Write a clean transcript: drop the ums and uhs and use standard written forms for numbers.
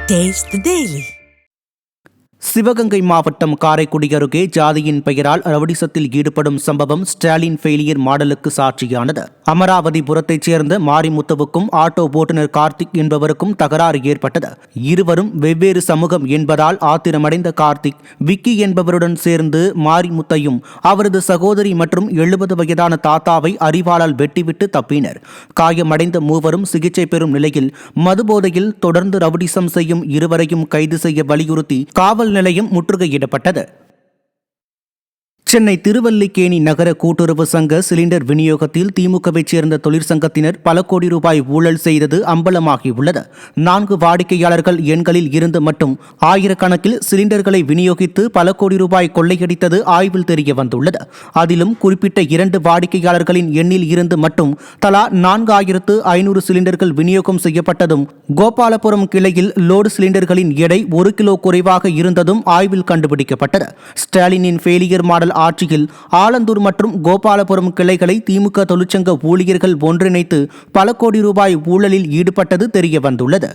Taste the Daily. Sivaganga மாவட்டம் காரைக்குடி அருகே ஜாதியின் பெயரால் ரவுடிசத்தில் ஈடுபடும் சம்பவம் ஸ்டாலின் ஃபெயிலியர் மாடலுக்கு சாட்சியானது. அமராவதிபுரத்தைச் சேர்ந்த மாரிமுத்துவுக்கும் ஆட்டோ ஓட்டுநர் கார்த்திக் என்பவருக்கும் தகராறு ஏற்பட்டது. இருவரும் வெவ்வேறு சமூகம் என்பதால் ஆத்திரமடைந்த கார்த்திக் விக்கி என்பவருடன் சேர்ந்து மாரிமுத்தையும் அவரது சகோதரி மற்றும் 70 வயதான தாத்தாவை அரிவாளால் வெட்டிவிட்டு தப்பினர். காயமடைந்த மூவரும் சிகிச்சை பெறும் நிலையில் மதுபோதையில் தொடர்ந்து ரவுடிசம் செய்யும் இருவரையும் கைது செய்ய வலியுறுத்தி காவல் நிலையம் முற்றுகையிடப்பட்டது. சென்னை திருவல்லிக்கேணி நகர கூட்டுறவு சங்க சிலிண்டர் விநியோகத்தில் திமுகவைச் சேர்ந்த தொழிற்சங்கத்தினர் பல கோடி ரூபாய் ஊழல் செய்தது அம்பலமாகியுள்ளது. 4 வாடிக்கையாளர்கள் எண்களில் இருந்து மட்டும் ஆயிரக்கணக்கில் சிலிண்டர்களை விநியோகித்து பல கோடி ரூபாய் கொள்ளையடித்தது ஆய்வில் தெரிய வந்துள்ளது. அதிலும் குறிப்பிட்ட 2 வாடிக்கையாளர்களின் எண்ணில் இருந்து மட்டும் தலா 4500 சிலிண்டர்கள் விநியோகம் செய்யப்பட்டதும், கோபாலபுரம் கிளையில் லோடு சிலிண்டர்களின் எடை 1 கிலோ குறைவாக இருந்ததும் ஆய்வில் கண்டுபிடிக்கப்பட்டது. ஸ்டாலினின் ஃபெயிலியர் மாடல் ஆட்சியில் ஆலந்தூர் மற்றும் கோபாலபுரம் கிளைகளை திமுக தொழிற்சங்க ஊழியர்கள் ஒன்றிணைத்து பல கோடி ரூபாய் ஊழலில் ஈடுபட்டது தெரிய வந்துள்ளது.